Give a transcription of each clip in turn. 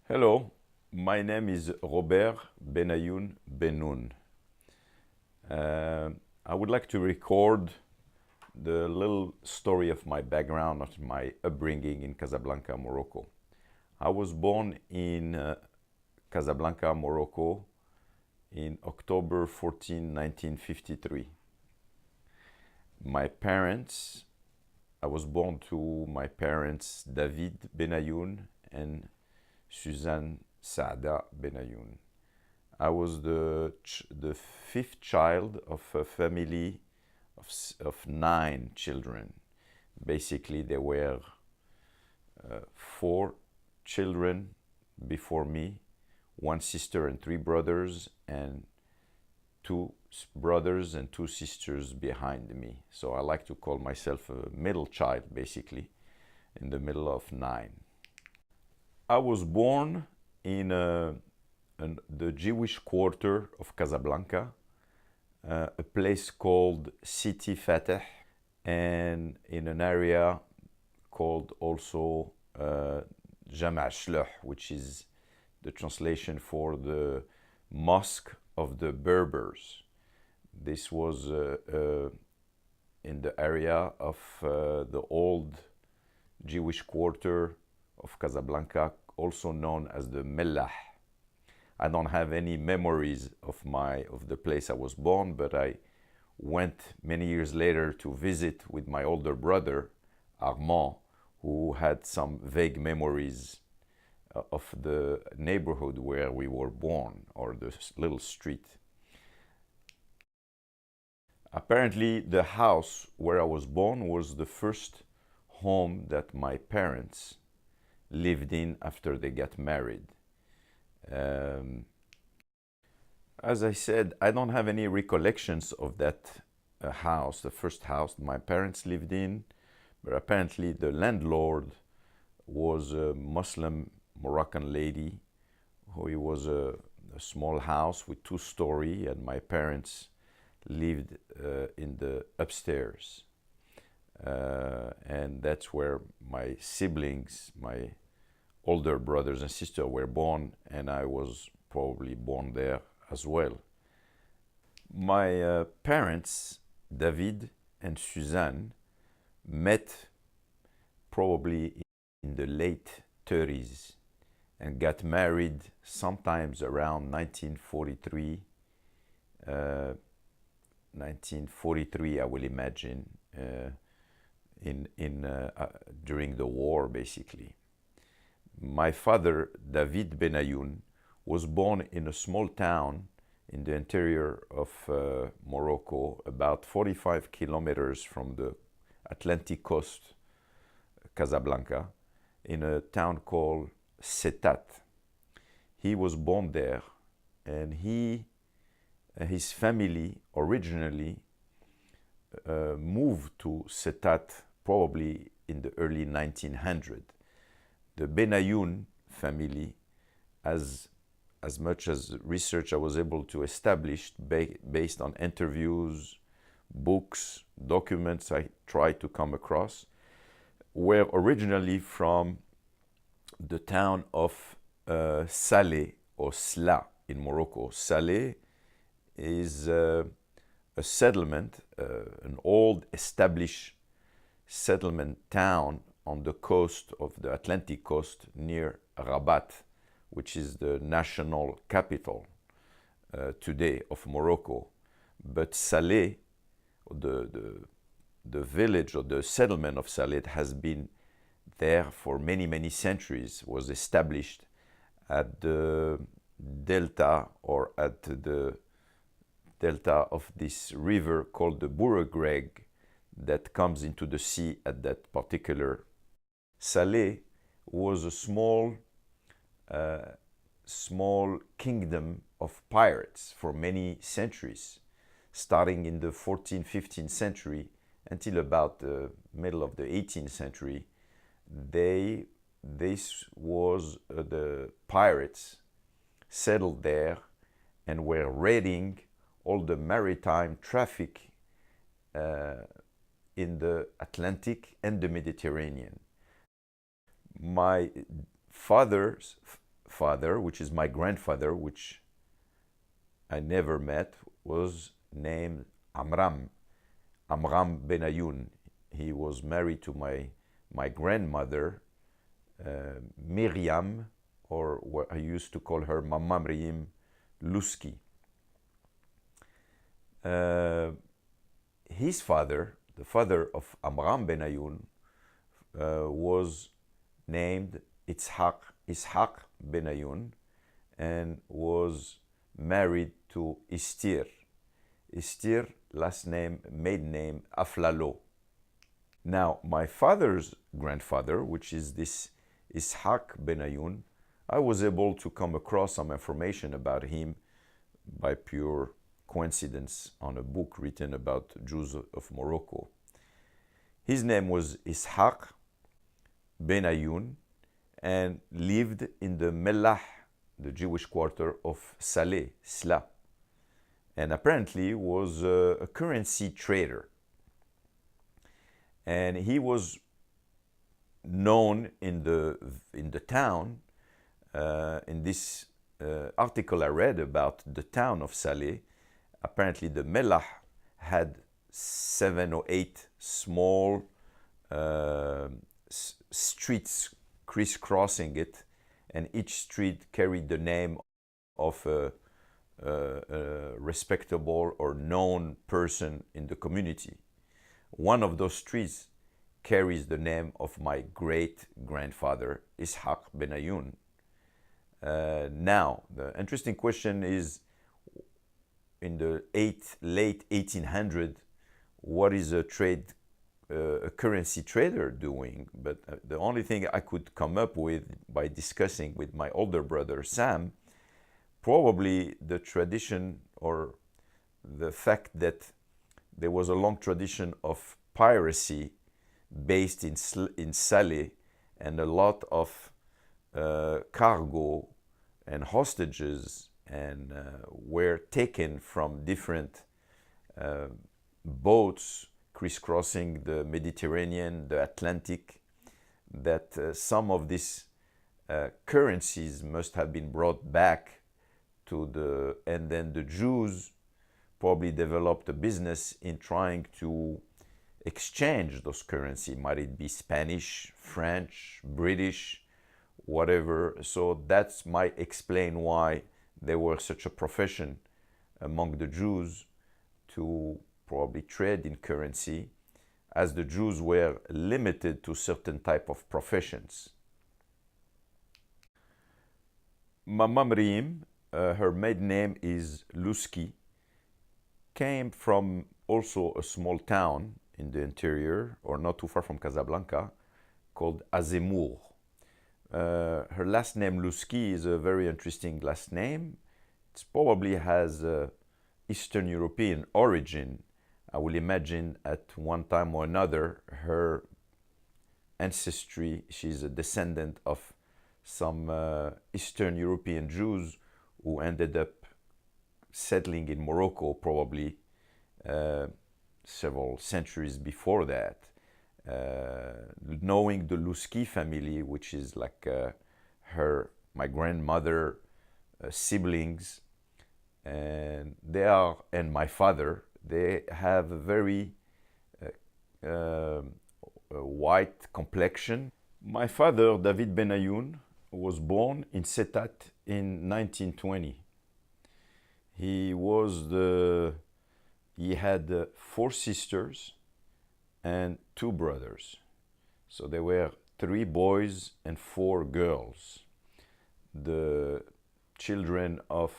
Hello, my name is Robert Benayoun Benoun. Uh, I would like to record the little story of my background, of my upbringing in Casablanca, Morocco. I was born in Casablanca, Morocco in October 14, 1953. My parents, I was born to my parents David Benayoun and Suzanne Saada Benayoun. I was the fifth child of a family of nine children. Basically, there were four children before me, one sister and three brothers, and two brothers and two sisters behind me. So I like to call myself a middle child, basically, in the middle of nine. I was born in the Jewish quarter of Casablanca, a place called City Fateh, and in an area called also Jama' Shloh, which is the translation for the Mosque of the Berbers. This was in the area of the old Jewish quarter of Casablanca, also known as the Mellah. I don't have any memories of the place I was born, but I went many years later to visit with my older brother, Armand, who had some vague memories of the neighborhood where we were born, or the little street. Apparently, the house where I was born was the first home that my parents lived in after they got married. As I said, I don't have any recollections of that house, the first house my parents lived in, but apparently the landlord was a Muslim Moroccan lady who was a small house with two-story, and my parents lived in the upstairs. And that's where my siblings, my older brothers and sisters were born, and I was probably born there as well. My parents, David and Suzanne, met probably in the late 30s and got married sometimes around 1943, 1943, I will imagine, during the war, basically. My father, David Benayoun, was born in a small town in the interior of Morocco, about 45 kilometers from the Atlantic coast, Casablanca, in a town called Setat. He was born there, and his family originally moved to Setat probably in the early 1900s. The Benayoun family, as much as research I was able to establish based on interviews, books, documents I tried to come across, were originally from the town of Salé or Sla in Morocco. Salé is a settlement, an old established settlement town on the coast of the Atlantic coast near Rabat, which is the national capital today of Morocco. But Salé, the village or the settlement of Salé, has been there for many, many centuries, was established at the delta, or at the delta of this river called the Bouregreg, that comes into the sea at that particular. Salé was a small kingdom of pirates for many centuries, starting in the 14th, 15th century until about the middle of the 18th century. This was the pirates settled there and were raiding all the maritime traffic in the Atlantic and the Mediterranean. My father's father, which is my grandfather, which I never met, was named Amram Benayoun. He was married to my grandmother, Miriam, or what I used to call her Mama Miriam Luski. His father, the father of Amram Benayoun, was named Ishaq Benayoun, and was married to Istir. Istir, last name, maiden name, Aflalo. Now, my father's grandfather, which is this Ishaq Benayoun, I was able to come across some information about him by pure coincidence on a book written about Jews of Morocco. His name was Ishaq Benayoun and lived in the Mellah, the Jewish quarter of Saleh, Sla, and apparently was a currency trader. And he was known in the town. In this article I read about the town of Saleh, apparently the Mellah had 7 or 8 small streets crisscrossing it, and each street carried the name of a respectable or known person in the community. One of those streets carries the name of my great-grandfather, Ishaq Benayoun. Now, the interesting question is, in the late 1800s, what is a currency trader doing? But the only thing I could come up with by discussing with my older brother, Sam, probably the tradition or the fact that there was a long tradition of piracy based in Saleh, and a lot of cargo and hostages and were taken from different boats crisscrossing the Mediterranean, the Atlantic, that some of these currencies must have been brought back to and then the Jews probably developed a business in trying to exchange those currency. Might it be Spanish, French, British, whatever. So that might explain why there was such a profession among the Jews to probably trade in currency, as the Jews were limited to certain type of professions. Mama Miriam, her maiden name is Luski, came from also a small town in the interior, or not too far from Casablanca, called Azemour. Her last name, Luski, is a very interesting last name. It probably has Eastern European origin. I will imagine at one time or another her ancestry, she's a descendant of some Eastern European Jews who ended up settling in Morocco probably several centuries before that. Knowing the Luski family, which is like my grandmother siblings, and my father, they have a very white complexion. My father, David Benayoun, was born in Setat in 1920. He had 4 sisters and 2 brothers. So there were 3 boys and 4 girls. The children of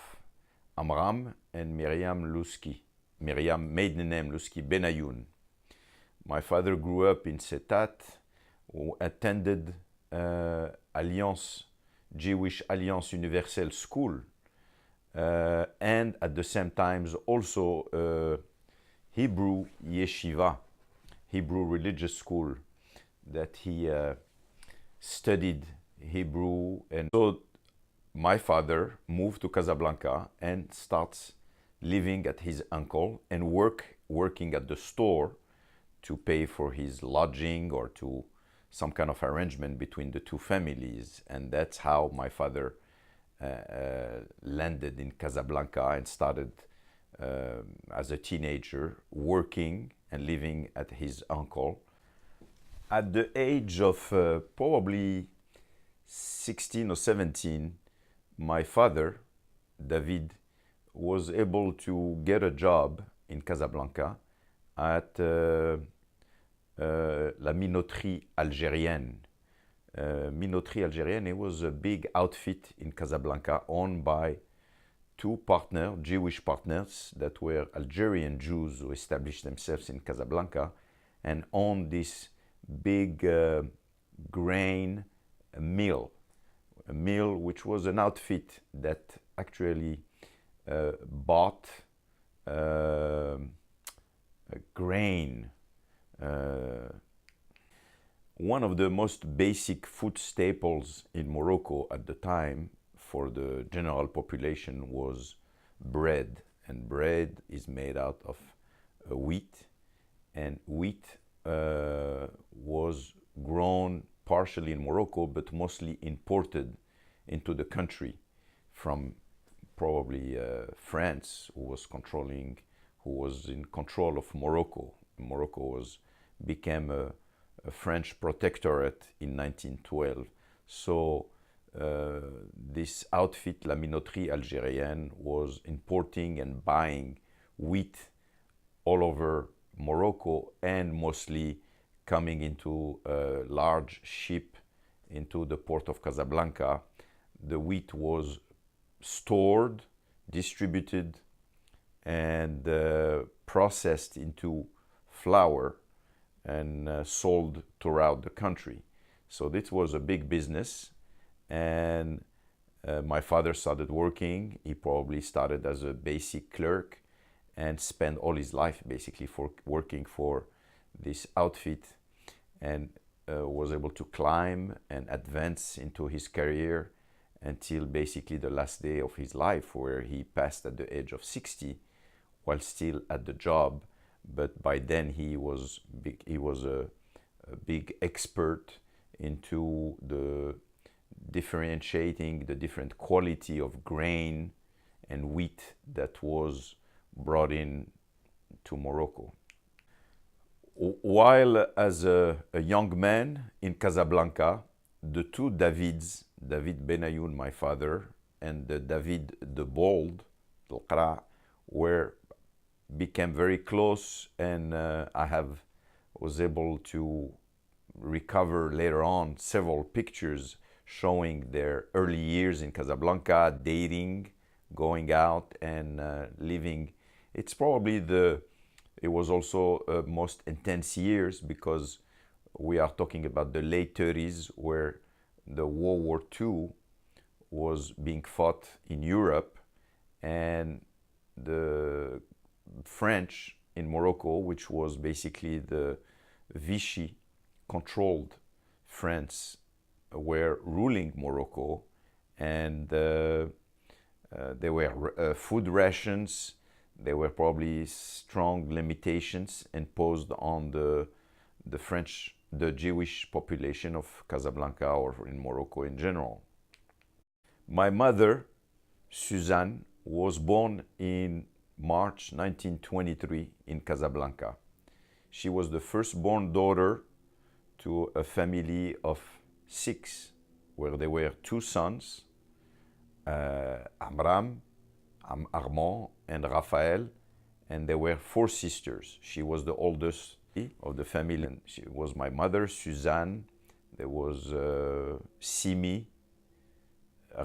Amram and Miriam Luski. Miriam, maiden name Luski Benayoun. My father grew up in Setat, attended Jewish Alliance Universelle School, and at the same time also Hebrew Yeshiva, Hebrew religious school, that he studied Hebrew. And so my father moved to Casablanca and starts living at his uncle and working at the store to pay for his lodging or to some kind of arrangement between the 2 families. And that's how my father landed in Casablanca and started as a teenager working and living at his uncle. At the age of probably 16 or 17, my father, David, was able to get a job in Casablanca at La Minoterie Algérienne. Minoterie Algérienne, it was a big outfit in Casablanca owned by two partners, Jewish partners that were Algerian Jews who established themselves in Casablanca and owned this big grain mill. A mill which was an outfit that actually bought grain. One of the most basic food staples in Morocco at the time for the general population was bread. And bread is made out of wheat. And wheat was grown partially in Morocco, but mostly imported into the country from probably France, who was in control of Morocco. Morocco became a French protectorate in 1912. So this outfit, La Minoterie Algérienne, was importing and buying wheat all over Morocco and mostly coming into a large ship into the port of Casablanca. The wheat was stored, distributed, and processed into flour and sold throughout the country. So this was a big business, and my father started working. He probably started as a basic clerk and spent all his life basically working for this outfit, and was able to climb and advance into his career until basically the last day of his life, where he passed at the age of 60 while still at the job. But by then he was a big expert into the differentiating the different quality of grain and wheat that was brought in to Morocco. While as a young man in Casablanca, the two Davids, David Benayoun, my father, and David the Bold, became very close, and I was able to recover later on several pictures showing their early years in Casablanca, dating, going out and living. It was also most intense years, because we are talking about the late 30s, where the World War II was being fought in Europe, and the French in Morocco, which was basically the Vichy-controlled France, were ruling Morocco, and there were food rations. There were probably strong limitations imposed on the Jewish population of Casablanca or in Morocco in general. My mother, Suzanne, was born in March 1923 in Casablanca. She was the firstborn daughter to a family of 6, where there were 2 sons, Amram, Armand, and Raphael, and there were 4 sisters. She was the oldest of the family. She was my mother, Suzanne. There was Simi,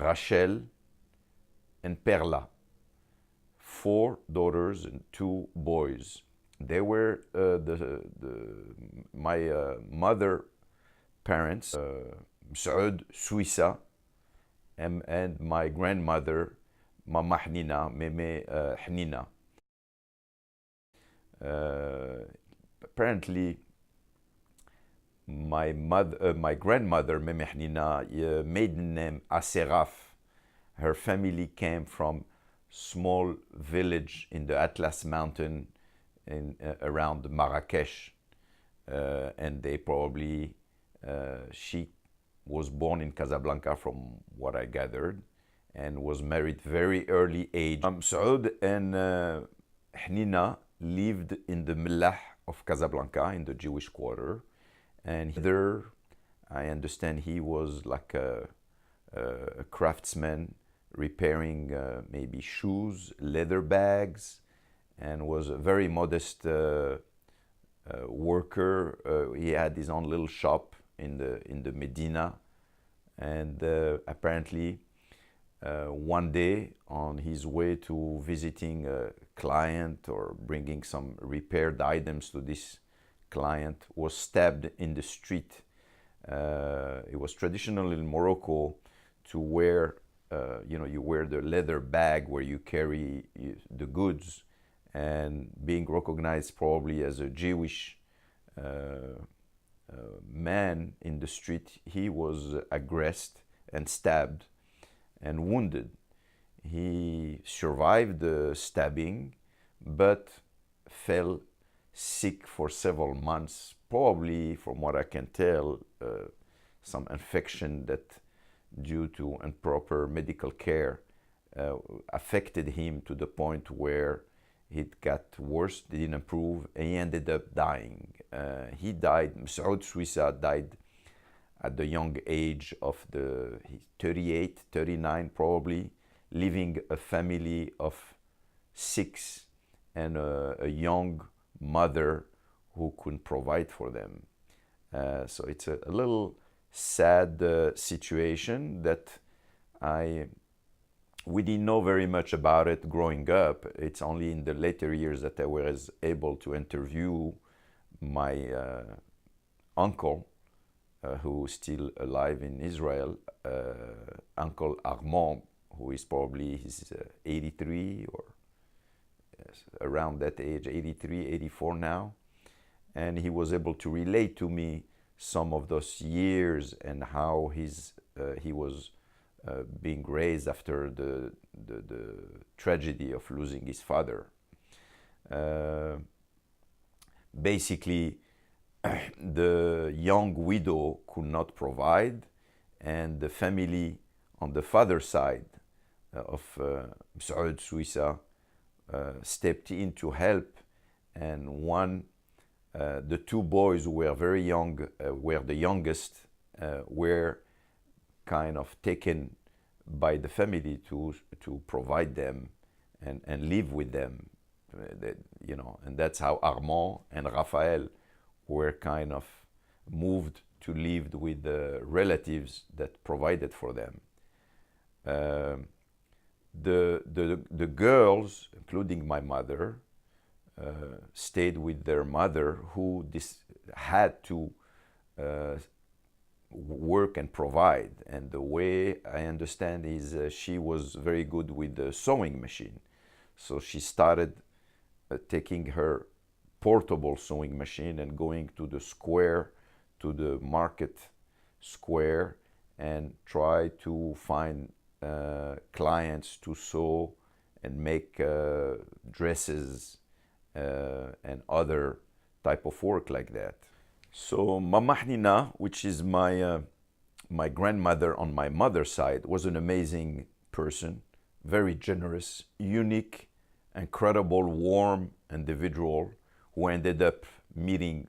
Rachel, and Perla. 4 daughters and 2 boys. They were my mother parents, Saud, Suissa, and my grandmother, Mama Hnina, Meme Hnina. Apparently, my grandmother, Meme Hnina, maiden name Aseraf. Her family came from small village in the Atlas Mountain around Marrakesh, and they she was born in Casablanca from what I gathered, and was married very early age. Saud and Hnina lived in the Millah of Casablanca in the Jewish quarter, and there I understand he was like a craftsman repairing maybe shoes, leather bags, and was a very modest worker. He had his own little shop in the Medina, and apparently one day on his way to visiting a client or bringing some repaired items to this client, was stabbed in the street. It was traditional in Morocco to wear, you wear the leather bag where you carry the goods, and being recognized probably as a Jewish man in the street, he was aggressed and stabbed and wounded. He survived the stabbing, but fell sick for several months, probably, from what I can tell, some infection that, due to improper medical care, affected him to the point where it got worse, didn't improve, and he ended up dying. He died, Saud Suissa died at the young age of 38, 39 probably, leaving a family of 6 and a young mother who couldn't provide for them. So it's a little sad situation that we didn't know very much about it growing up. It's only in the later years that I was able to interview my uncle, who is still alive in Israel, Uncle Armand, who is probably 83 or around that age, 83, 84 now. And he was able to relate to me some of those years and how he was being raised after the tragedy of losing his father. Basically, the young widow could not provide, and the family on the father's side of Saud Suissa stepped in to help, and the 2 boys who were very young, were the youngest, were kind of taken by the family to provide them and live with them, and that's how Armand and Raphael were kind of moved to live with the relatives that provided for them. The girls, including my mother, stayed with their mother, who had to work and provide. And the way I understand is she was very good with the sewing machine. So she started taking her portable sewing machine and going to the market square, and try to find clients to sew and make dresses and other type of work like that. So Mama Hnina, which is my grandmother on my mother's side, was an amazing person, very generous, unique, incredible, warm individual who ended up meeting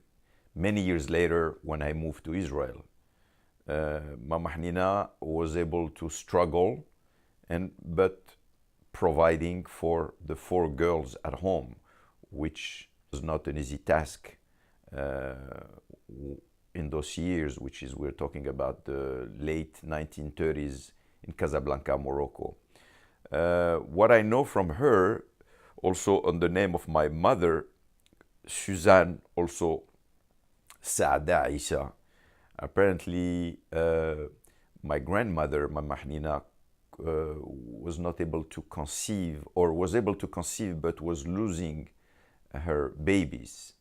many years later when I moved to Israel. Mama Hnina was able to struggle, but providing for the 4 girls at home, which was not an easy task in those years, we're talking about the late 1930s in Casablanca, Morocco. What I know from her, also on the name of my mother, Suzanne, also Saada Isa. Apparently, my grandmother, Mama Hnina, was not able to conceive, or was able to conceive but was losing her babies.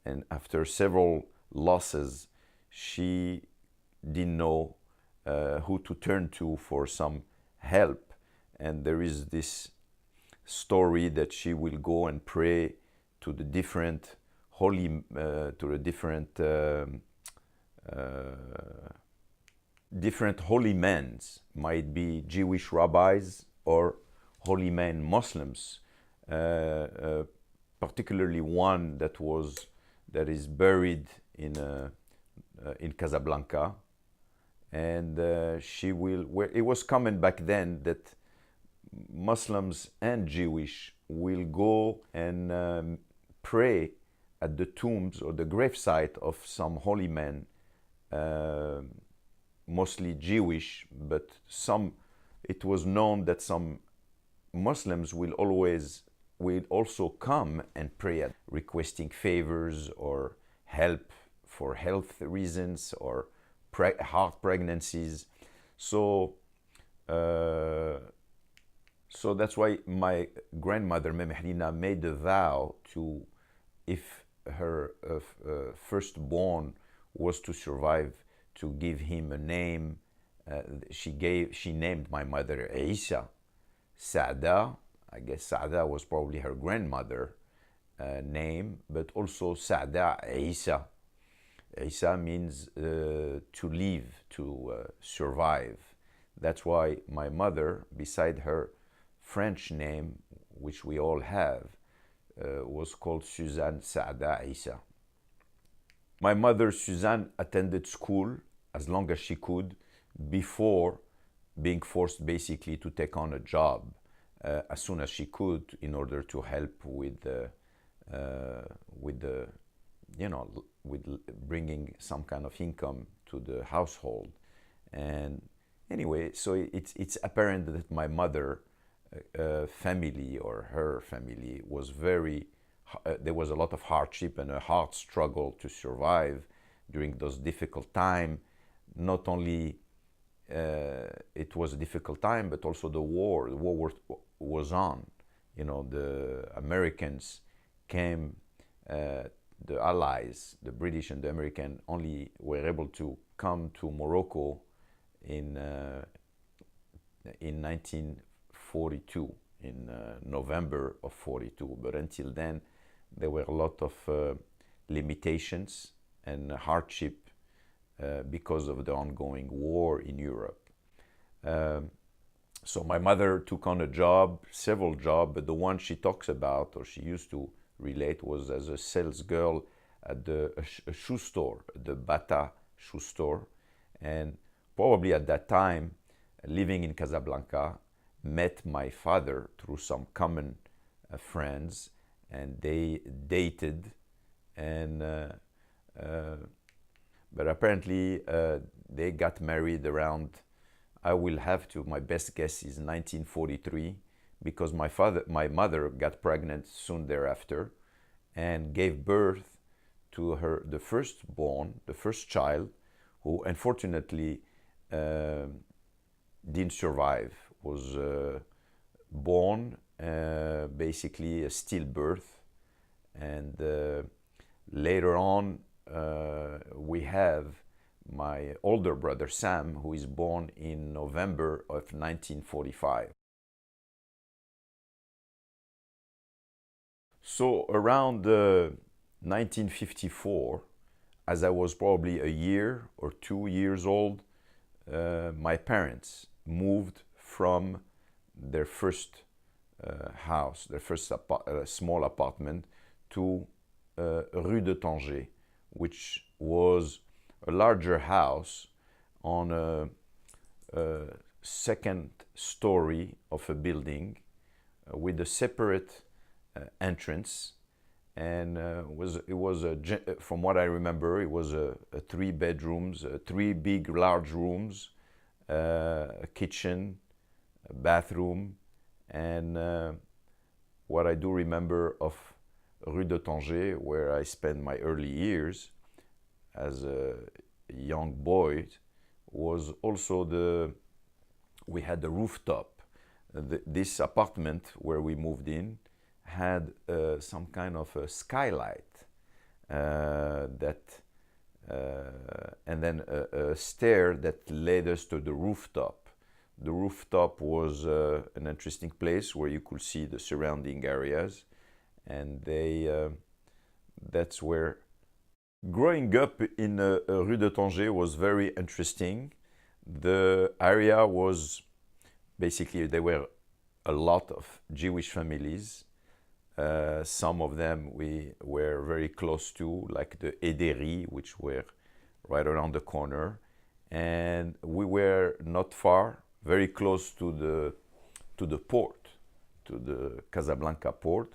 And after several losses, she didn't know who to turn to for some help. And there is this story that she will go and pray to the different different holy men, might be Jewish rabbis or holy men Muslims, particularly one that is buried in Casablanca, and she will. Where it was common back then that Muslims and Jewish will go and pray at the tombs or the gravesite of some holy men, uh, mostly Jewish, but some. It was known that some Muslims will also come and pray at requesting favors or help for health reasons or heart pregnancies. So uh, so that's why my grandmother Mem Halina made a vow to, if her firstborn was to survive, to give him a name. She named my mother Isa. Saada, I guess Saada was probably her grandmother name, but also Saada Isa. Isa means to live, to survive. That's why my mother, beside her French name, which we all have, was called Suzanne Saada Isa. My mother, Suzanne, attended school as long as she could before being forced basically to take on a job as soon as she could in order to help with the with bringing some kind of income to the household. And anyway, so it's apparent that my mother family, or her family, was there was a lot of hardship and a hard struggle to survive during those difficult times. Not only it was a difficult time, but also the war was on. The Americans came, the Allies, the British and the American, only were able to come to Morocco in 1942, in November of 42. But until then, there were a lot of limitations and hardship because of the ongoing war in Europe. So my mother took on several jobs, but the one she talks about, or she used to relate, was as a sales girl at a shoe store, the Bata shoe store. And probably at that time, living in Casablanca, met my father through some common friends, and they dated. And but apparently they got married around, my best guess is 1943, because my mother got pregnant soon thereafter and gave birth to the first child, who unfortunately didn't survive, was born basically a stillbirth. And later on, we have my older brother Sam, who is born in November of 1945. So around 1954, as I was probably a year or 2 years old, my parents moved from their first house, their first small apartment, to Rue de Tanger, which was a larger house on a second story of a building with a separate entrance. And from what I remember, it was a 3 bedrooms, 3 big large rooms, a kitchen, a bathroom. And what I do remember of Rue de Tanger, where I spent my early years as a young boy, was also we had the rooftop. This apartment where we moved in had some kind of a skylight and then a stair that led us to the rooftop. The rooftop was an interesting place where you could see the surrounding areas, and that's where growing up in Rue de Tanger was very interesting. The area was basically, there were a lot of Jewish families. Some of them we were very close to, like the Ederi, which were right around the corner. And we were not far, very close to the port, to the Casablanca port.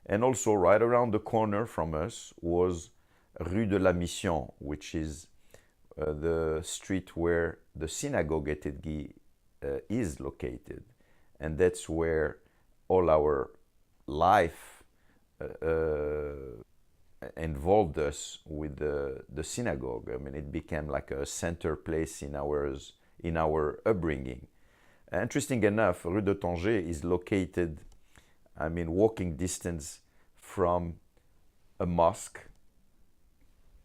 And also right around the corner from us was Rue de la Mission, which is the street where the synagogue at Edgi is located. And that's where all our life involved us with the synagogue. I mean, it became like a center place in our upbringing. Interesting enough, Rue de Tanger is located, I mean, walking distance from a mosque,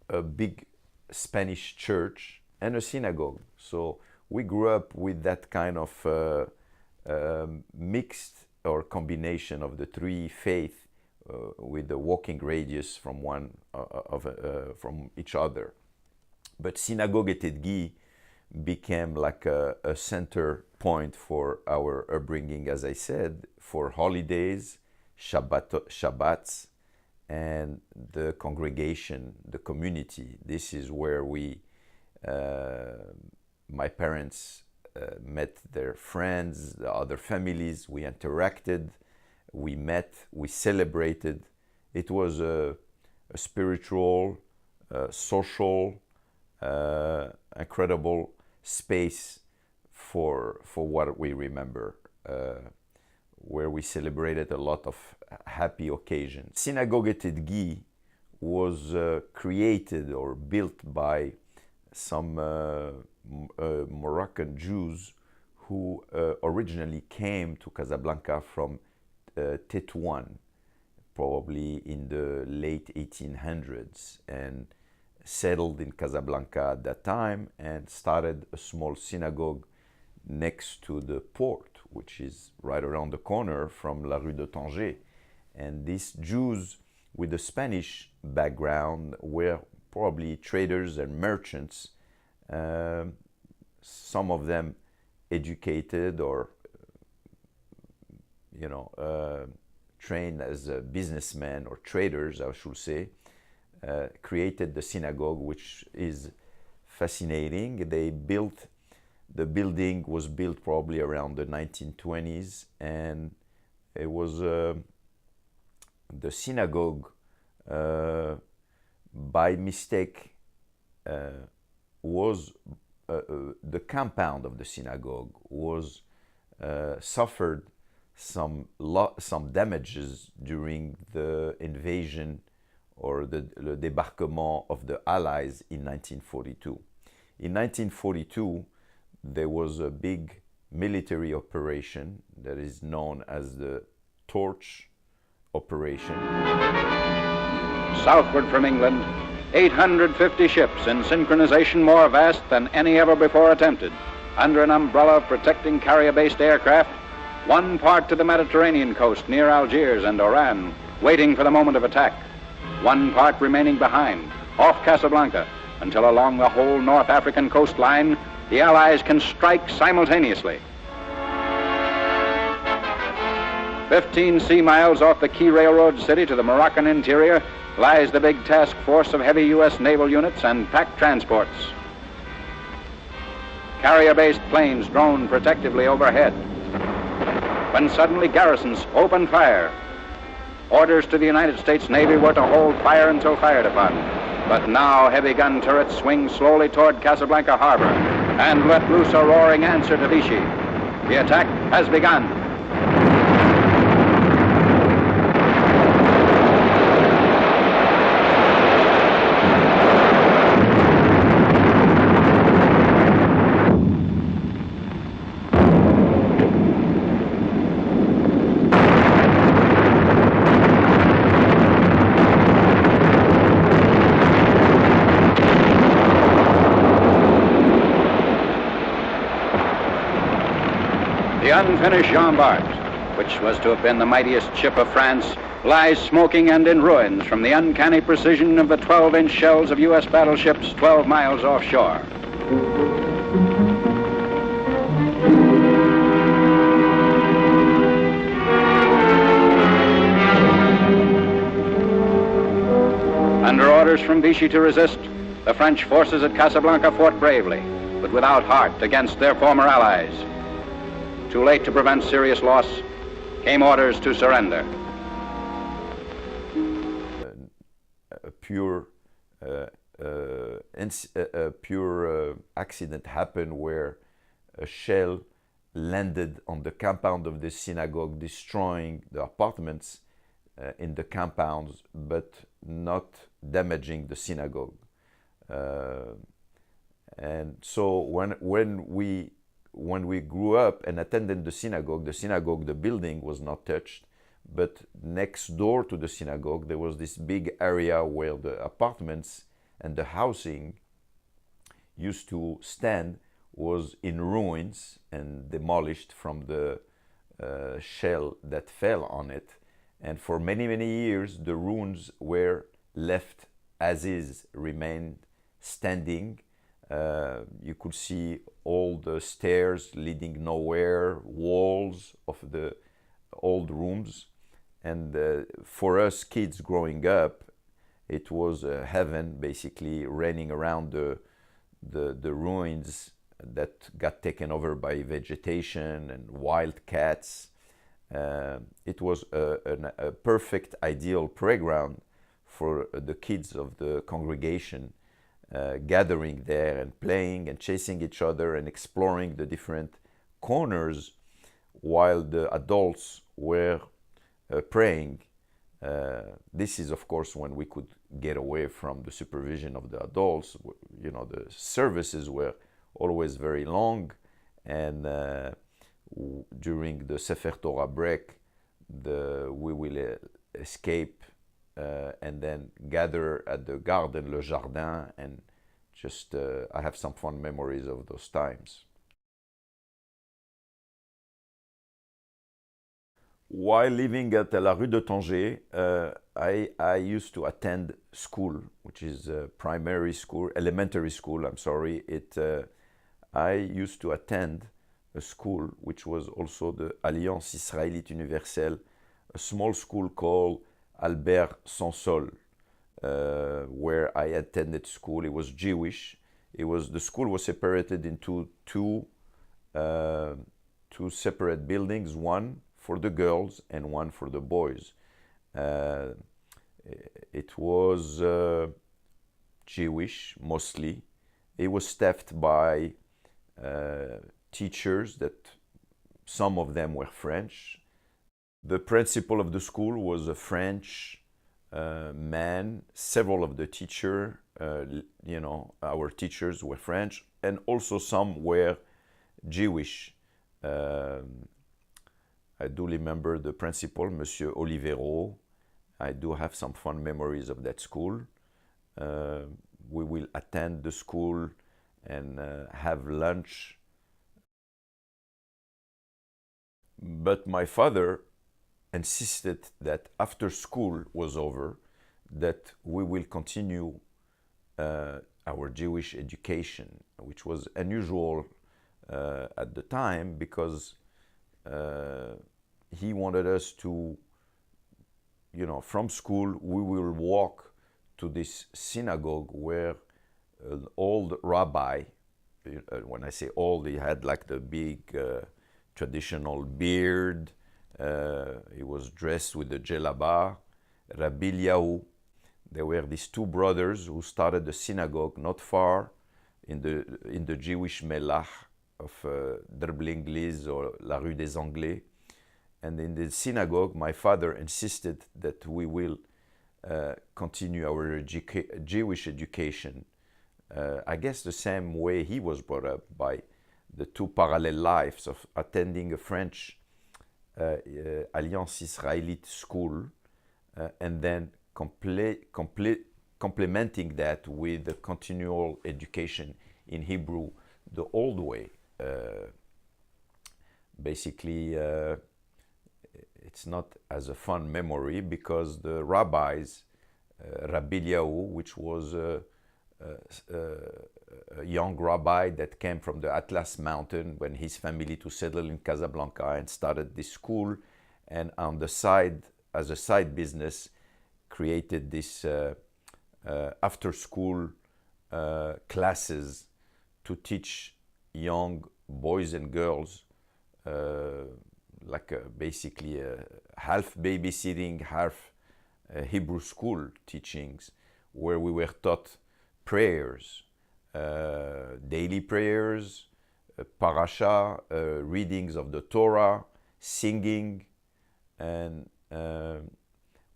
a big Spanish church, and a synagogue. So we grew up with that kind of mixed or combination of the three faiths with the walking radius from from each other. But synagogue at Edgi became like a center point for our upbringing, as I said, for holidays, Shabbats, and the congregation, the community. This is where my parents met their friends, the other families. We interacted, we met, we celebrated. It was a spiritual, social, incredible space for what we remember, where we celebrated a lot of happy occasions. Synagogue at Edgi was created or built by some Moroccan Jews who originally came to Casablanca from Tétouan, probably in the late 1800s, and settled in Casablanca at that time and started a small synagogue next to the port, which is right around the corner from La Rue de Tanger. And these Jews with a Spanish background were probably traders and merchants, some of them educated or trained as businessmen or traders, I should say, created the synagogue, which is fascinating. The building was built probably around the 1920s, and it was the synagogue, by mistake, was the compound of the synagogue was suffered some damages during the invasion or the débarquement of the Allies in 1942. In 1942, there was a big military operation that is known as the Torch Operation. Southward from England, 850 ships in synchronization more vast than any ever before attempted, under an umbrella of protecting carrier-based aircraft, one part to the Mediterranean coast near Algiers and Oran, waiting for the moment of attack, one part remaining behind, off Casablanca, until along the whole North African coastline, the Allies can strike simultaneously. 15 sea miles off the key railroad city to the Moroccan interior lies the big task force of heavy U.S. naval units and pack transports. Carrier-based planes drone protectively overhead, when suddenly garrisons open fire. Orders to the United States Navy were to hold fire until fired upon. But now heavy gun turrets swing slowly toward Casablanca harbor and let loose a roaring answer to Vichy. The attack has begun. The unfinished Jean Bart, which was to have been the mightiest ship of France, lies smoking and in ruins from the uncanny precision of the 12-inch shells of U.S. battleships 12 miles offshore. Under orders from Vichy to resist, the French forces at Casablanca fought bravely, but without heart, against their former allies. Too late to prevent serious loss, came orders to surrender. A pure accident happened where a shell landed on the compound of the synagogue, destroying the apartments in the compounds, but not damaging the synagogue. And so when we grew up and attended the synagogue, the building was not touched, but next door to the synagogue there was this big area where the apartments and the housing used to stand was in ruins and demolished from the shell that fell on it. And for many, many years, the ruins were left as is, remained standing. You could see all the stairs leading nowhere, walls of the old rooms. And for us kids growing up, it was heaven, basically, running around the ruins that got taken over by vegetation and wild cats. It was a perfect, ideal playground for the kids of the congregation, gathering there and playing and chasing each other and exploring the different corners while the adults were praying. This is, of course, when we could get away from the supervision of the adults. You know, the services were always very long, and during the Sefer Torah break, we will escape and then gather at the garden, le jardin, and just I have some fond memories of those times. While living at La Rue de Tanger, I used to attend school, which is primary school, elementary school, I'm sorry. I used to attend a school which was also the Alliance Israélite Universelle, a small school called Albert Sansol, where I attended school. It was Jewish. The school was separated into two separate buildings, one for the girls and one for the boys. It was Jewish mostly. It was staffed by teachers that some of them were French. The principal of the school was a French man. Several of the teachers, our teachers were French, and also some were Jewish. I do remember the principal, Monsieur Olivero. I do have some fond memories of that school. We will attend the school and have lunch. But my father insisted that after school was over, that we will continue our Jewish education, which was unusual at the time, because he wanted us to, from school, we will walk to this synagogue where an old rabbi, when I say old, he had like the big traditional beard, he was dressed with the jelaba, Rabbi Eliyahu. There were these two brothers who started the synagogue not far in the Jewish Melach of Drbe l'Église or La Rue des Anglais. And in the synagogue, my father insisted that we will continue our Jewish education. I guess the same way he was brought up, by the two parallel lives of attending a French Alliance Israélite school and then complementing that with the continual education in Hebrew the old way. Basically, it's not as a fun memory, because the rabbis, Rabbi Eliyahu, which was a young rabbi that came from the Atlas Mountain when his family to settle in Casablanca and started this school, and on the side, as a side business, created this after school classes to teach young boys and girls, basically half babysitting, half Hebrew school teachings, where we were taught prayers, daily prayers, parasha, readings of the Torah, singing, and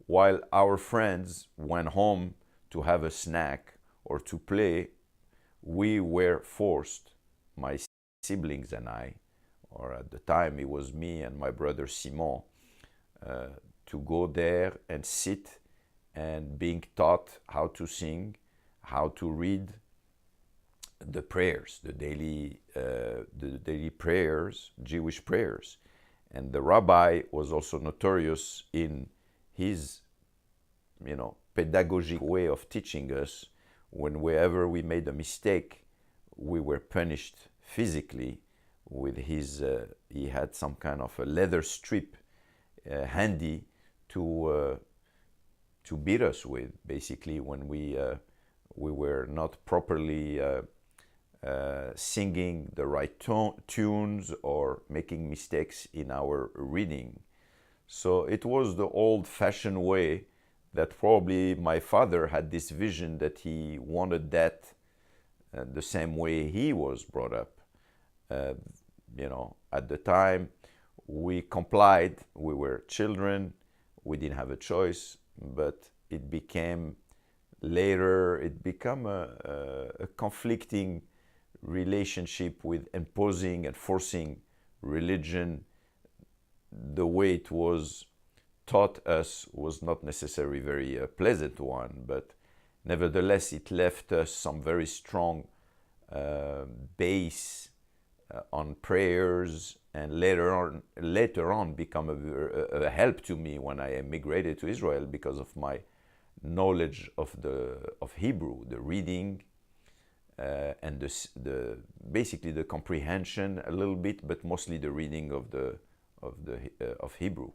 while our friends went home to have a snack or to play, we were forced, my siblings and I, or at the time it was me and my brother Simon, to go there and sit and being taught how to sing, how to read the prayers, the daily prayers, Jewish prayers. And the rabbi was also notorious in his, pedagogic way of teaching us. Whenever we made a mistake, we were punished physically with his, he had some kind of a leather strip handy to beat us with, basically, when we were not properly singing the right tunes or making mistakes in our reading. So it was the old-fashioned way that probably my father had this vision that he wanted that the same way he was brought up. At the time, we complied. We were children. We didn't have a choice, but it became a conflicting relationship with imposing and forcing religion. The way it was taught us was not necessarily very pleasant one, but nevertheless it left us some very strong base on prayers, and later on become a help to me when I emigrated to Israel because of my knowledge of Hebrew, the reading, and basically the comprehension a little bit, but mostly the reading of Hebrew.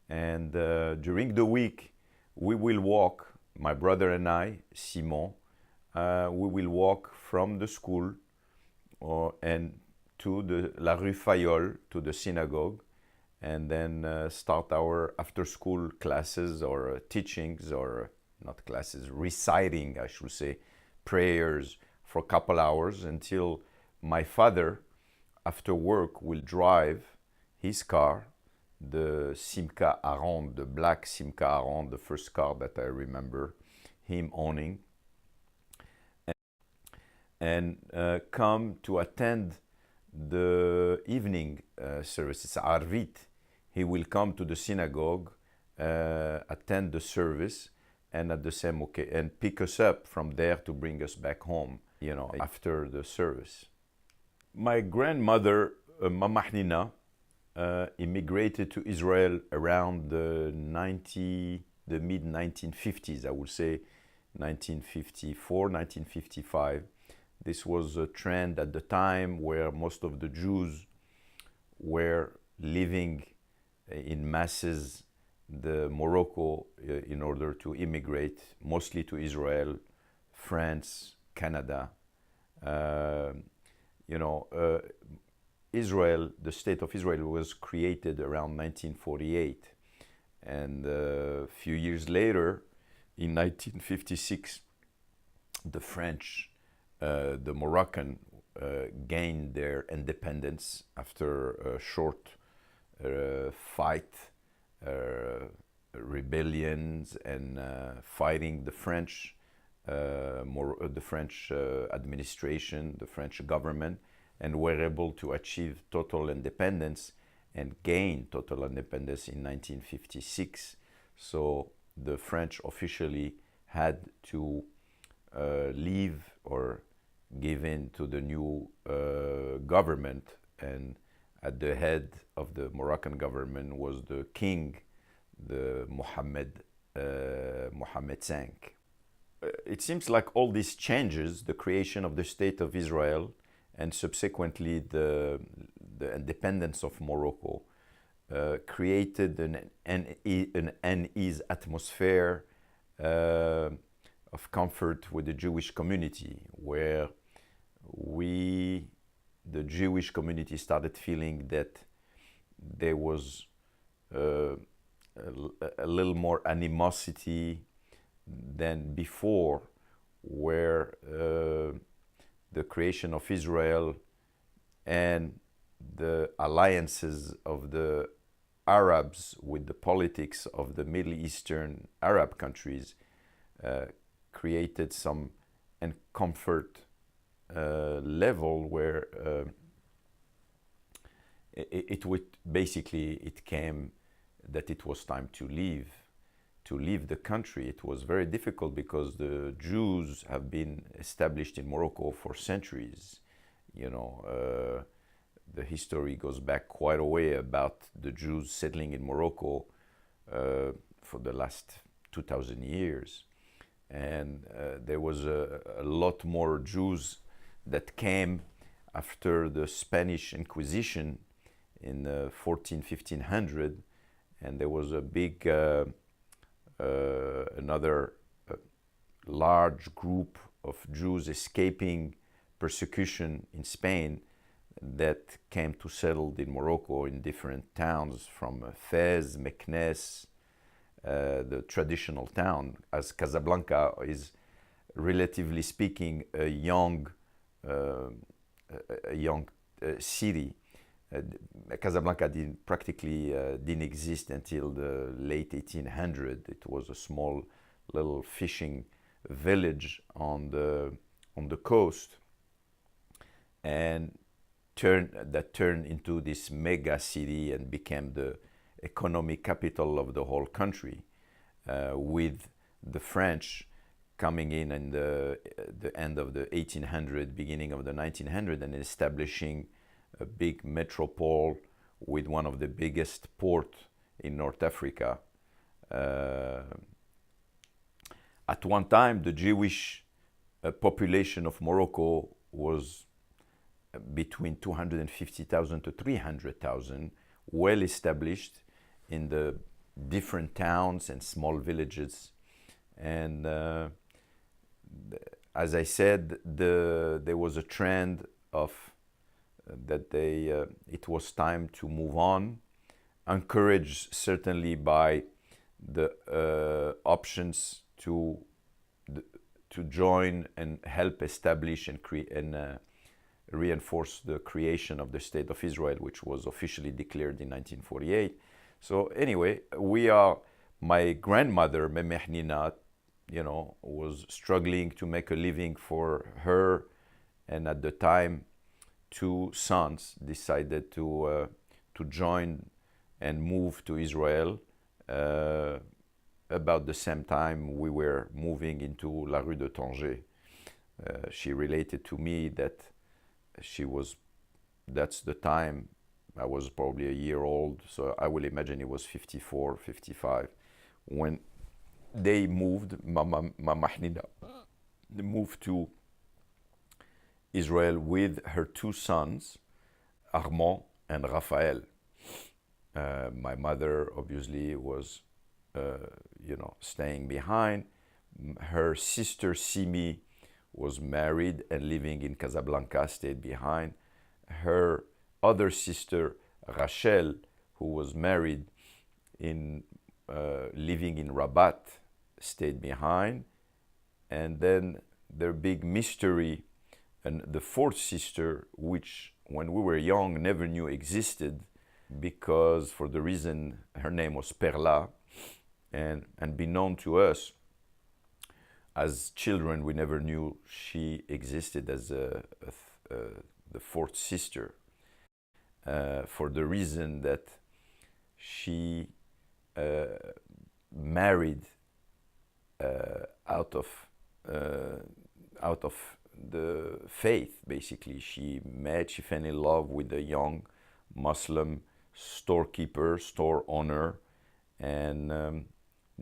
And during the week, we will walk, my brother and I, Simon, we will walk from the school and to the La Rue Fayol, to the synagogue, and then start our after-school classes or teachings, or not classes, reciting, I should say, prayers for a couple hours until my father, after work, will drive his car, the Simca Aron, the black Simca Aron, the first car that I remember him owning, and come to attend the evening services, Arvit. He will come to the synagogue, attend the service, and at the same and pick us up from there to bring us back home, after the service. My grandmother, Mama Hnina, immigrated to Israel around the mid-1950s, I would say 1954, 1955. This was a trend at the time where most of the Jews were living in masses in Morocco in order to immigrate, mostly to Israel, France, Canada. Israel, the state of Israel, was created around 1948. And a few years later, in 1956, the French, the Moroccan, gained their independence after a short fight, rebellions, and fighting the French the French administration, the French government, and were able to achieve total independence and gain total independence in 1956. So the French officially had to leave or give in to the new government, and at the head of the Moroccan government was the king, the Mohammed V. It seems like all these changes, the creation of the State of Israel and subsequently the independence of Morocco, created an uneasy atmosphere of comfort with the Jewish community, where the Jewish community started feeling that there was a little more animosity than before, where the creation of Israel and the alliances of the Arabs with the politics of the Middle Eastern Arab countries created some comfort level where it came that it was time to leave the country. It was very difficult because the Jews have been established in Morocco for centuries. The history goes back quite a way about the Jews settling in Morocco for the last 2,000 years. And there was a lot more Jews that came after the Spanish Inquisition in 1500, and there was a big another large group of Jews escaping persecution in Spain that came to settle in Morocco in different towns, from Fez, Meknes, the traditional town, as Casablanca is, relatively speaking, a young city. Casablanca didn't exist until the late 1800s. It was a small little fishing village on the coast, and turned into this mega city and became the economic capital of the whole country, with the French coming in the end of the 1800s, beginning of the 1900s, and establishing a big metropole with one of the biggest ports in North Africa. At one time, the Jewish population of Morocco was between 250,000 to 300,000, well established in the different towns and small villages. And as I said, there was a trend of that it was time to move on, encouraged certainly by the options to join and help establish and create and reinforce the creation of the State of Israel, which was officially declared in 1948. So anyway, my grandmother, Meme Hnina, was struggling to make a living for her, and at the time, 2 sons decided to join and move to Israel. About the same time we were moving into La Rue de Tanger. She related to me that that's the time I was probably a year old, so I will imagine it was 54, 55, when they moved, Mama Hnina moved to Israel with her 2 sons, Armand and Raphael. My mother obviously was, staying behind. Her sister Simi was married and living in Casablanca, stayed behind. Her other sister Rachel, who was married living in Rabat, stayed behind. And then their big mystery, and the 4th sister, which when we were young never knew existed, because for the reason her name was Perla, and unbeknown to us, as children, we never knew she existed as the fourth sister, for the reason that she married out of the faith. Basically, she fell in love with a young Muslim storekeeper, store owner, and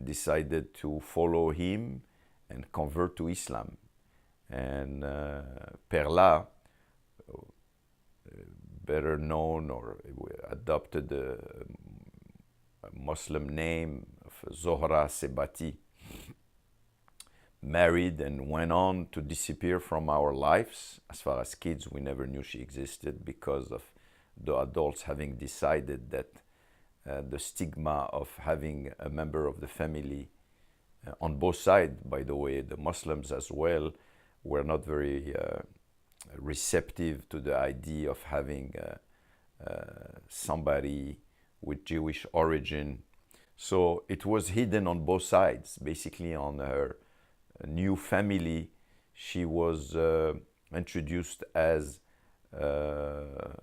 decided to follow him and convert to Islam. And Perla, better known or adopted a Muslim name of Zohra Sebati, married and went on to disappear from our lives. As far as kids, we never knew she existed because of the adults having decided that the stigma of having a member of the family on both sides, by the way, the Muslims as well, were not very receptive to the idea of having somebody with Jewish origin. So it was hidden on both sides. Basically, on her new family, she was introduced as a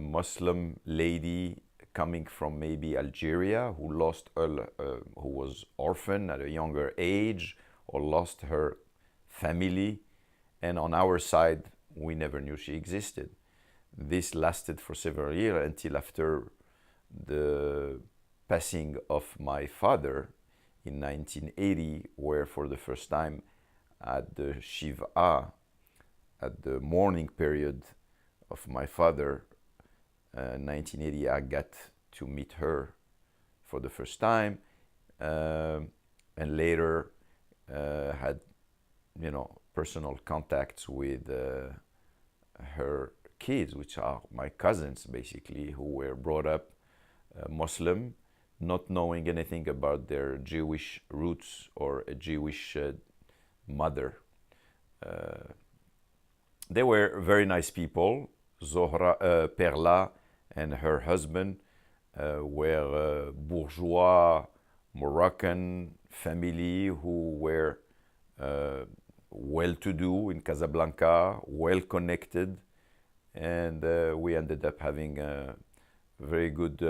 Muslim lady coming from maybe Algeria who who was orphaned at a younger age or lost her family. And on our side, we never knew she existed. This lasted for several years until after the passing of my father in 1980, where for the first time at the Shiva, at the mourning period of my father, 1980, I got to meet her for the first time, and later had, personal contacts with her kids, which are my cousins, basically, who were brought up Muslim, not knowing anything about their Jewish roots or a Jewish mother. They were very nice people. Perla and her husband were bourgeois Moroccan family who were well-to-do in Casablanca, well-connected, and we ended up having very good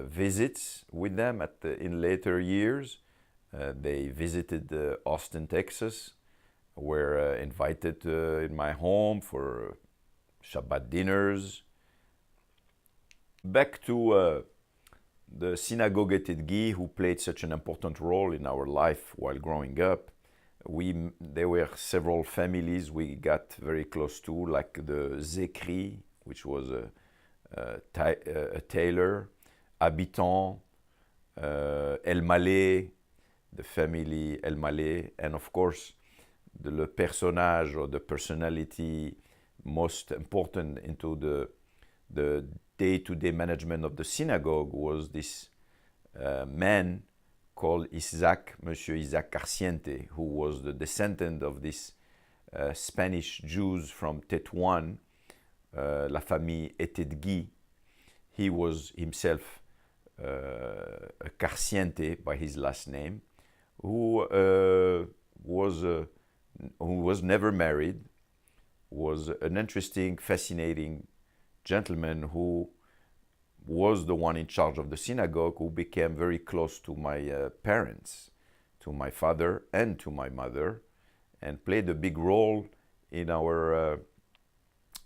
visits with them in later years. They visited Austin, Texas, were invited in my home for Shabbat dinners. Back to the synagogue at Edgi, who played such an important role in our life while growing up. There were several families we got very close to, like the Zekri, which was a tailor, Habitant, El Malé, the family El Malé, and of course le personnage or the personality most important into the day-to-day management of the synagogue was this man called Monsieur Isaac Carciente, who was the descendant of these Spanish Jews from Tetuan, La Famille Etedgui. He was himself a Carciente by his last name, who was never married, was an interesting, fascinating gentleman who was the one in charge of the synagogue, who became very close to my parents, to my father and to my mother, and played a big role in our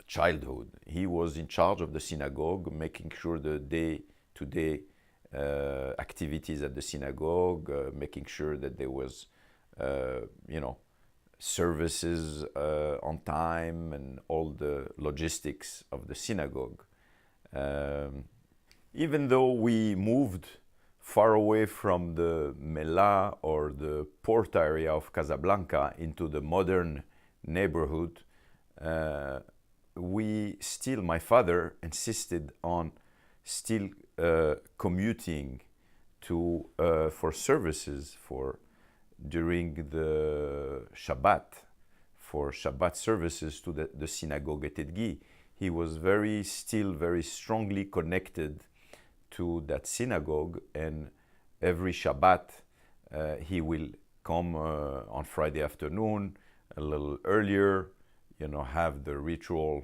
childhood. He was in charge of the synagogue, making sure the day-to-day activities at the synagogue, making sure that there was, services on time and all the logistics of the synagogue. Even though we moved far away from the Mela or the port area of Casablanca into the modern neighborhood, my father insisted on still commuting for services during the Shabbat, for Shabbat services to the synagogue at Edgi. He was still very strongly connected to that synagogue, and every Shabbat he will come on Friday afternoon a little earlier, have the ritual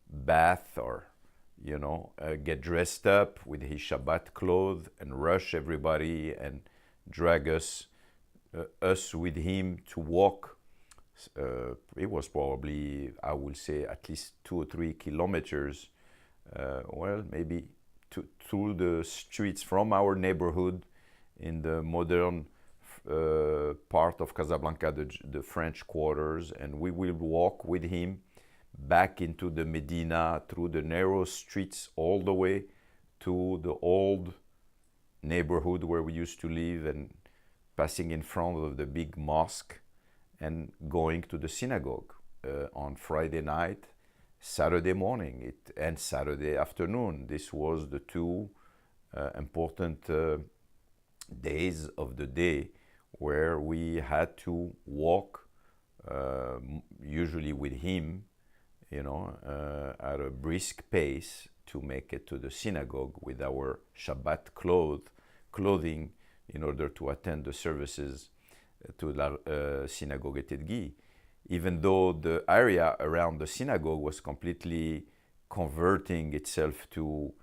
bath, or get dressed up with his Shabbat clothes and rush everybody and drag us with him to walk. It was probably, I will say, at least 2 or 3 kilometers, maybe through the streets from our neighborhood in the modern part of Casablanca, the French quarters, and we will walk with him back into the Medina through the narrow streets all the way to the old neighborhood where we used to live, and passing in front of the big mosque and going to the synagogue on Friday night, Saturday morning, and Saturday afternoon. This was the 2 important days of the day where we had to walk, usually with him, at a brisk pace to make it to the synagogue with our Shabbat clothing in order to attend the services to La Synagogue et Guy. Even though the area around the synagogue was completely converting itself to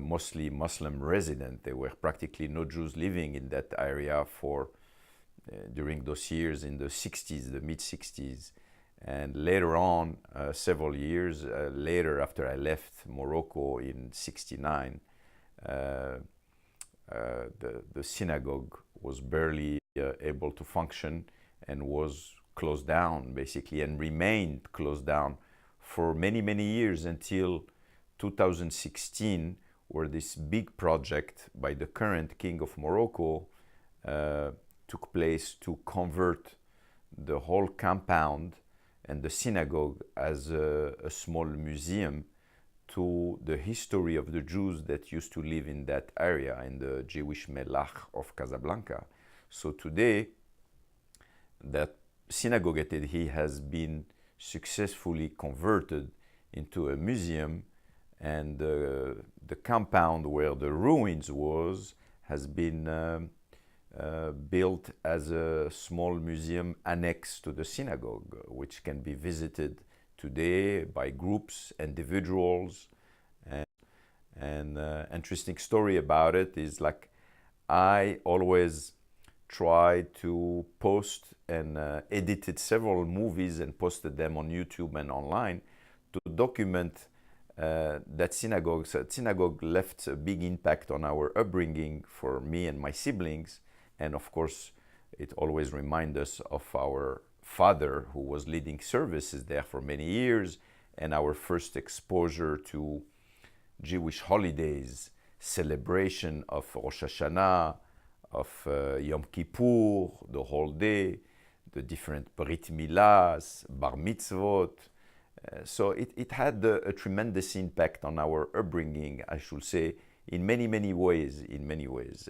mostly Muslim resident. There were practically no Jews living in that area for during those years in the 60s, the mid-60s. And later on, several years later, after I left Morocco in 69, the synagogue was barely able to function and was closed down, basically, and remained closed down for many, many years until 2016, where this big project by the current king of Morocco took place to convert the whole compound and the synagogue as a small museum to the history of the Jews that used to live in that area, in the Jewish Melach of Casablanca. So today, that synagogue at Edhi has been successfully converted into a museum, and the compound where the ruins was has been built as a small museum annex to the synagogue, which can be visited today by groups, individuals. And interesting story about it is, like, I always try to post and edited several movies and posted them on YouTube and online to document that synagogue. So that synagogue left a big impact on our upbringing for me and my siblings. And of course, it always reminds us of our father, who was leading services there for many years, and our first exposure to Jewish holidays, celebration of Rosh Hashanah, of Yom Kippur, the whole day, the different Brit Milahs, Bar Mitzvot. So it had a tremendous impact on our upbringing, I should say, in many, many ways,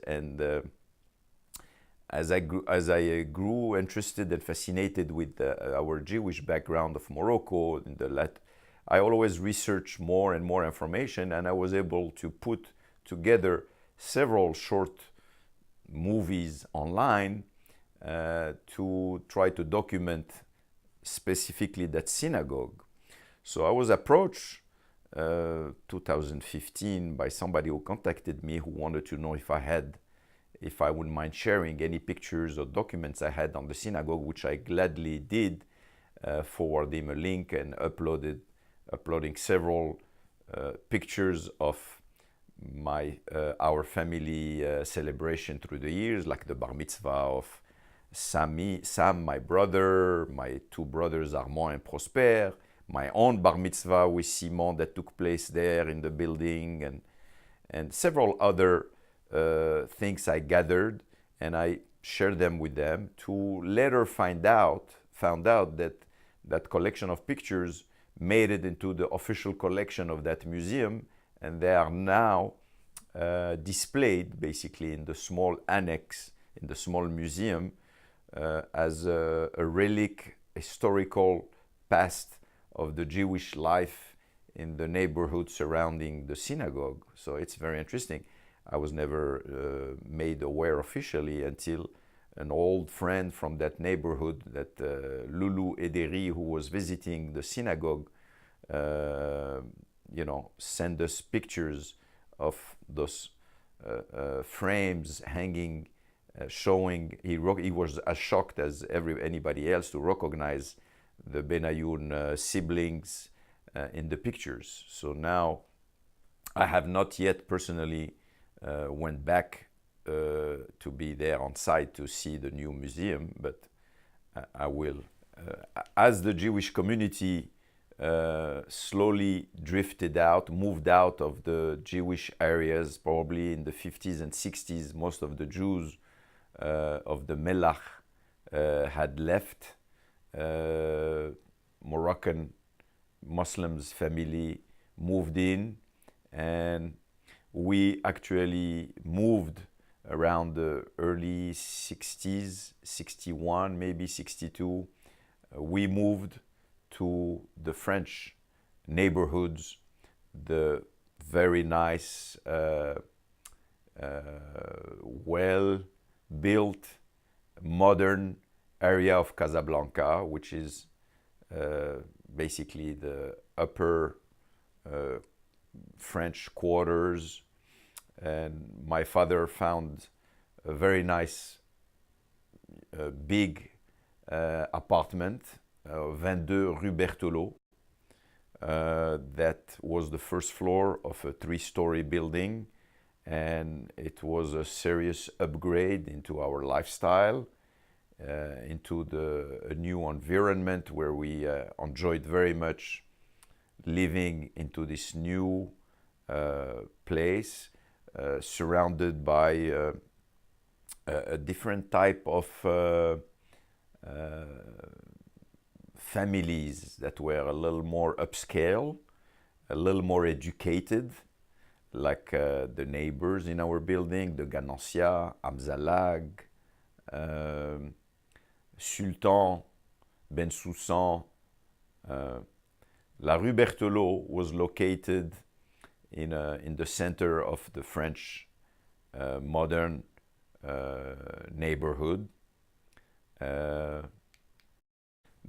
And as I grew interested and fascinated with our Jewish background of Morocco, I always researched more and more information, and I was able to put together several short movies online to try to document specifically that synagogue. So I was approached 2015 by somebody who contacted me, who wanted to know if I wouldn't mind sharing any pictures or documents I had on the synagogue, which I gladly did, forward him a link and uploading several pictures of our family celebration through the years, like the bar mitzvah of Sam, my brother, my 2 brothers Armand and Prosper, my own bar mitzvah with Simon that took place there in the building, and several other things I gathered, and I shared them with them, to later found out that collection of pictures made it into the official collection of that museum, and they are now displayed basically in the small annex, in the small museum, as a relic, historical past of the Jewish life in the neighborhood surrounding the synagogue. So it's very interesting. I was never made aware officially until an old friend from that neighborhood, that Lulu Ederi, who was visiting the synagogue, sent us pictures of those frames hanging, showing. He was as shocked as anybody else to recognize the Benayoun siblings in the pictures. So now I have not yet personally went back to be there on site to see the new museum, but I will. As the Jewish community slowly moved out of the Jewish areas, probably in the 50s and 60s, most of the Jews of the Melach had left. Moroccan Muslims family moved in, and we actually moved around the early 60s, 61, maybe 62. We moved to the French neighborhoods, the very nice, well-built, modern area of Casablanca, which is basically the upper French quarters. And my father found a very nice, big apartment, 22 Rue Berthelot. That was the first floor of a 3-story building, and it was a serious upgrade into our lifestyle, into a new environment where we enjoyed very much living into this new place. Surrounded by a different type of families that were a little more upscale, a little more educated, like the neighbors in our building, the Ganancia, Amzalag, Sultan, Ben Soussan. La Rue Berthelot was located in the center of the French modern neighborhood.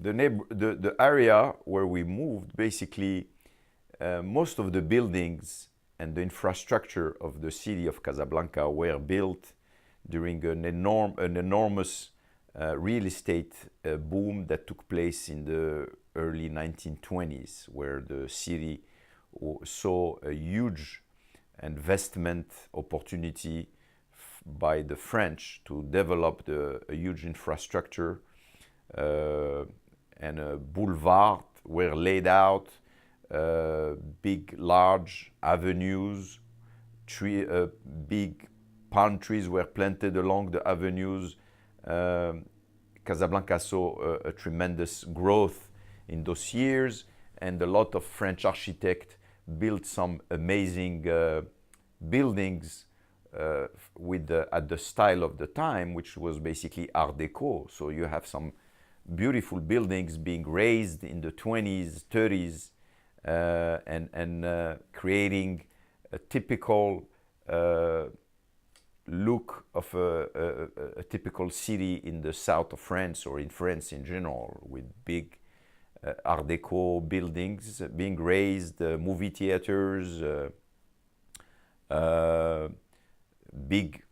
The area where we moved, basically, most of the buildings and the infrastructure of the city of Casablanca were built during an enormous real estate boom that took place in the early 1920s, where the city saw a huge investment opportunity by the French to develop a huge infrastructure, and a boulevard were laid out, big, large avenues, big palm trees were planted along the avenues. Casablanca saw a tremendous growth in those years, and a lot of French architects built some amazing buildings at the style of the time, which was basically Art Deco. So you have some beautiful buildings being raised in the 20s, 30s, and creating a typical look of a typical city in the south of France, or in France in general, with big Art Deco buildings being raised, movie theaters, big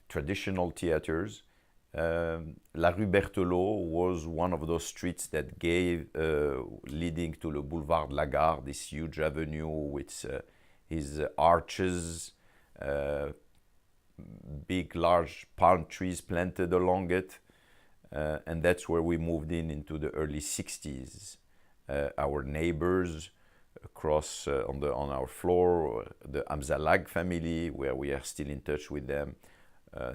traditional theaters. La Rue Berthelot was one of those streets that gave, leading to the Boulevard Lagarde, this huge avenue with his arches, big, large palm trees planted along it. And that's where we moved into the early 60s. Our neighbors across on our floor, the Amzalag family, where we are still in touch with them.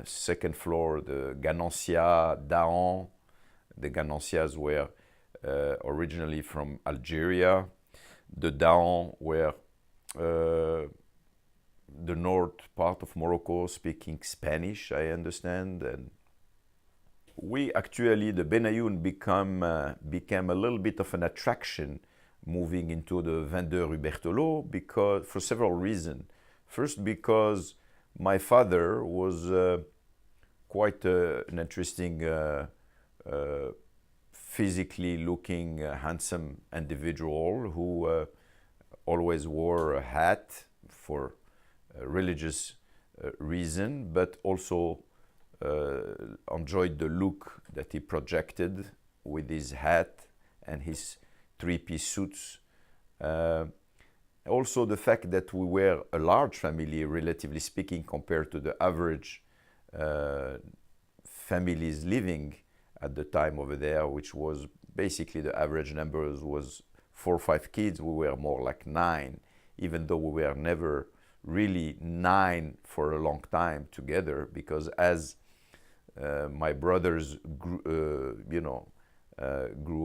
Second floor, the Ganancia, Daon. The Ganancias were originally from Algeria. The Daon were the north part of Morocco, speaking Spanish, I understand. And we actually, the Benayoun became a little bit of an attraction moving into the 22 Rue Berthelot, because for several reasons. First, because my father was quite an interesting, physically looking, handsome individual who always wore a hat for a religious reason, but also enjoyed the look that he projected with his hat and his three-piece suits. Also the fact that we were a large family, relatively speaking, compared to the average families living at the time over there, which was basically the average numbers was 4 or 5 kids. We were more like 9, even though we were never really 9 for a long time together, because as my brothers grew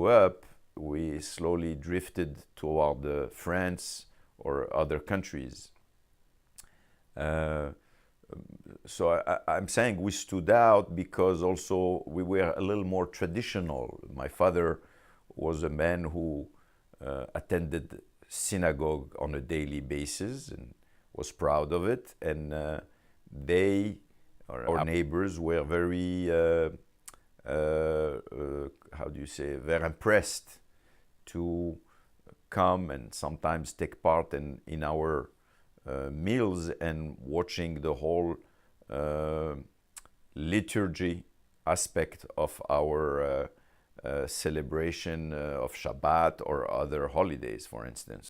up, we slowly drifted toward France or other countries. So I'm saying we stood out because also we were a little more traditional. My father was a man who attended synagogue on a daily basis and was proud of it. And our neighbors were very, how do you say, very impressed to come and sometimes take part in our meals and watching the whole liturgy aspect of our celebration of Shabbat or other holidays, for instance.